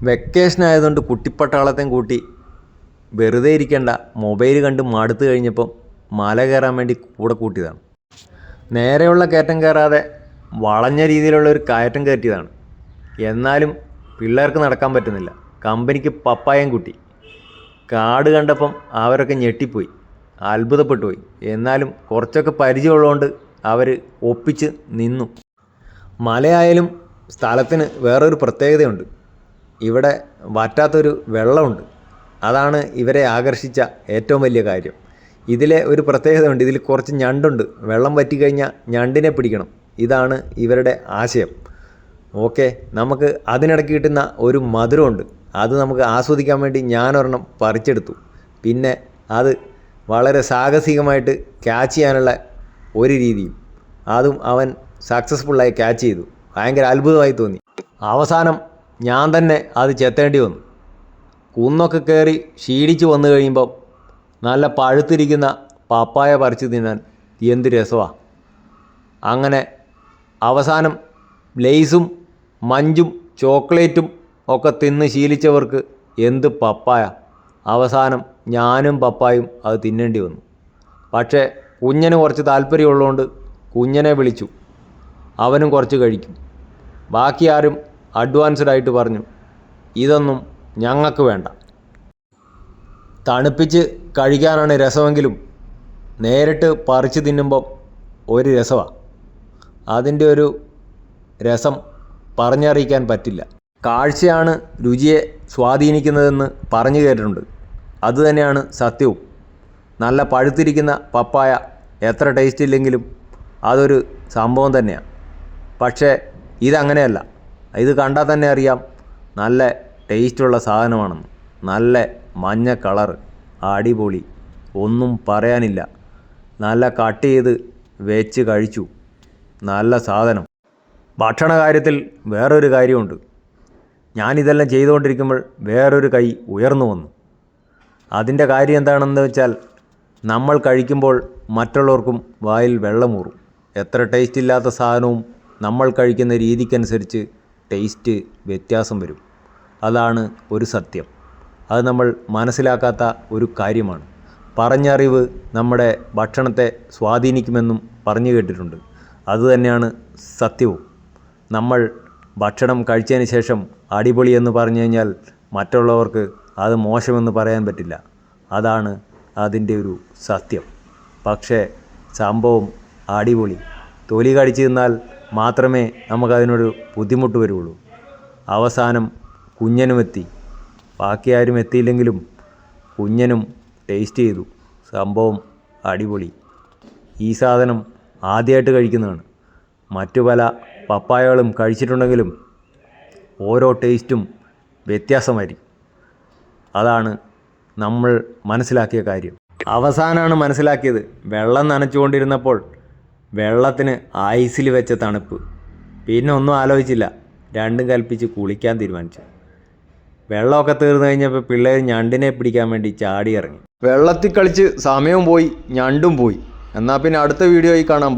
Vacation ആയതുകൊണ്ട് കുട്ടിപ്പട്ടാളത്തെയും കൂട്ടി വെറുതെ ഇരിക്കേണ്ട, മൊബൈൽ കണ്ട് മടുത്ത് കഴിഞ്ഞപ്പം മല കയറാൻ വേണ്ടി കൂടെ കൂട്ടിയതാണ്. നേരെയുള്ള കയറ്റം കയറാതെ വളഞ്ഞ രീതിയിലുള്ള ഒരു കയറ്റം കയറ്റിയതാണ്. എന്നാലും പിള്ളേർക്ക് നടക്കാൻ പറ്റുന്നില്ല. കമ്പനിക്ക് പപ്പായം കുട്ടി. കാട് കണ്ടപ്പം അവരൊക്കെ ഞെട്ടിപ്പോയി, അത്ഭുതപ്പെട്ടു പോയി. എന്നാലും കുറച്ചൊക്കെ പരിചയമുള്ളതുകൊണ്ട് അവർ ഒപ്പിച്ച് നിന്നു. മലയായാലും സ്ഥലത്തിന് വേറൊരു പ്രത്യേകതയുണ്ട്. ഇവിടെ വറ്റാത്തൊരു വെള്ളമുണ്ട്. അതാണ് ഇവരെ ആകർഷിച്ച ഏറ്റവും വലിയ കാര്യം. ഇതിലെ ഒരു പ്രത്യേകതയുണ്ട്, ഇതിൽ കുറച്ച് ഞണ്ടുണ്ട്. വെള്ളം വറ്റിക്കഴിഞ്ഞാൽ ഞണ്ടിനെ പിടിക്കണം. ഇതാണ് ഇവരുടെ ആശയം. ഓക്കെ, നമുക്ക് അതിനിടയ്ക്ക് കിട്ടുന്ന ഒരു മധുരമുണ്ട്. അത് നമുക്ക് ആസ്വദിക്കാൻ വേണ്ടി ഞാനൊരെണ്ണം പറിച്ചെടുത്തു. പിന്നെ അത് വളരെ സാഹസികമായിട്ട് ക്യാച്ച് ചെയ്യാനുള്ള ഒരു രീതിയും, അതും അവൻ സക്സസ്ഫുള്ളായി ക്യാച്ച് ചെയ്തു. ഭയങ്കര അത്ഭുതമായി തോന്നി. അവസാനം ഞാൻ തന്നെ അത് ചെത്തേണ്ടി വന്നു. കുന്നൊക്കെ കയറി ക്ഷീണിച്ച് വന്നു കഴിയുമ്പം നല്ല പഴുത്തിരിക്കുന്ന പപ്പായ പറിച്ച് തിന്നാൻ എന്ത് രസമാണ്. അങ്ങനെ അവസാനം ലേസും മഞ്ചും ചോക്ലേറ്റും ഒക്കെ തിന്ന് ശീലിച്ചവർക്ക് എന്ത് പപ്പായ. അവസാനം ഞാനും പപ്പായും അത് തിന്നേണ്ടി വന്നു. പക്ഷേ കുഞ്ഞന് കുറച്ച് താല്പര്യമുള്ളതുകൊണ്ട് കുഞ്ഞനെ വിളിച്ചു. അവനും കുറച്ച് കഴിക്കും. ബാക്കി ആരും അഡ്വാൻസ്ഡ് ആയിട്ട് പറഞ്ഞു, ഇതൊന്നും ഞങ്ങൾക്ക് വേണ്ട. തണുപ്പിച്ച് കഴിക്കാനാണ് രസമെങ്കിലും നേരിട്ട് പറിച്ച് തിന്നുമ്പം ഒരു രസമാണ്. അതിൻ്റെ ഒരു രസം പറഞ്ഞറിയിക്കാൻ പറ്റില്ല. കാഴ്ചയാണ് രുചിയെ സ്വാധീനിക്കുന്നതെന്ന് പറഞ്ഞു കേട്ടിട്ടുണ്ട്. അതുതന്നെയാണ് സത്യവും. നല്ല പഴുത്തിരിക്കുന്ന പപ്പായ എത്ര ടേസ്റ്റ് ഇല്ലെങ്കിലും അതൊരു സംഭവം തന്നെയാണ്. പക്ഷേ ഇതങ്ങനെയല്ല. ഇത് കണ്ടാൽ തന്നെ അറിയാം നല്ല ടേസ്റ്റുള്ള സാധനമാണെന്ന്. നല്ല മഞ്ഞ കളറ്, അടിപൊളി, ഒന്നും പറയാനില്ല. നല്ല കട്ട് ചെയ്ത് വെച്ച് കഴിച്ചു. നല്ല സാധനം. ഭക്ഷണ കാര്യത്തിൽ വേറൊരു കാര്യമുണ്ട്. ഞാനിതെല്ലാം ചെയ്തുകൊണ്ടിരിക്കുമ്പോൾ വേറൊരു കൈ ഉയർന്നു വന്നു. അതിൻ്റെ കാര്യം എന്താണെന്ന് വെച്ചാൽ, നമ്മൾ കഴിക്കുമ്പോൾ മറ്റുള്ളവർക്കും വായിൽ വെള്ളമൂറും. എത്ര ടേസ്റ്റ് ഇല്ലാത്ത സാധനവും നമ്മൾ കഴിക്കുന്ന രീതിക്കനുസരിച്ച് ടേസ്റ്റ് വ്യത്യാസം വരും. അതാണ് ഒരു സത്യം. അത് നമ്മൾ മനസ്സിലാക്കാത്ത ഒരു കാര്യമാണ്. പറഞ്ഞറിവ് നമ്മുടെ ഭക്ഷണത്തെ സ്വാധീനിക്കുമെന്നും പറഞ്ഞു കേട്ടിട്ടുണ്ട്. അതുതന്നെയാണ് സത്യവും. നമ്മൾ ഭക്ഷണം കഴിച്ചതിന് ശേഷം അടിപൊളി എന്ന് പറഞ്ഞു കഴിഞ്ഞാൽ മറ്റുള്ളവർക്ക് അത് മോശമെന്ന് പറയാൻ പറ്റില്ല. അതാണ് അതിൻ്റെ ഒരു സത്യം. പക്ഷേ സംഭവം അടിപൊളി. തൊലി കടിച്ചു തിന്നാൽ മാത്രമേ നമുക്കതിനൊരു ബുദ്ധിമുട്ട് വരുള്ളൂ. അവസാനം കുഞ്ഞനും എത്തി. ബാക്കി ആരും എത്തിയില്ലെങ്കിലും കുഞ്ഞനും ടേസ്റ്റ് ചെയ്തു. സംഭവം അടിപൊളി. ഈ സാധനം ആദ്യമായിട്ട് കഴിക്കുന്നതാണ്. മറ്റു പല പപ്പായകളും കഴിച്ചിട്ടുണ്ടെങ്കിലും ഓരോ ടേസ്റ്റും വ്യത്യാസമായിരിക്കും. അതാണ് നമ്മൾ മനസ്സിലാക്കിയ കാര്യം. അവസാനമാണ് മനസ്സിലാക്കിയത്, വെള്ളം നനച്ചുകൊണ്ടിരുന്നപ്പോൾ വെള്ളത്തിന് ഐസിൽ വെച്ച തണുപ്പ്. പിന്നെ ഒന്നും ആലോചിച്ചില്ല, രണ്ടും കൽപ്പിച്ച് കുളിക്കാൻ തീരുമാനിച്ചു. വെള്ളമൊക്കെ തീർന്നു കഴിഞ്ഞപ്പോൾ പിള്ളേർ ഞണ്ടിനെ പിടിക്കാൻ വേണ്ടി ചാടി ഇറങ്ങി. വെള്ളത്തിൽ കളിച്ച് സമയവും പോയി, ഞണ്ടും പോയി. എന്നാൽ പിന്നെ അടുത്ത വീഡിയോയിൽ കാണാം.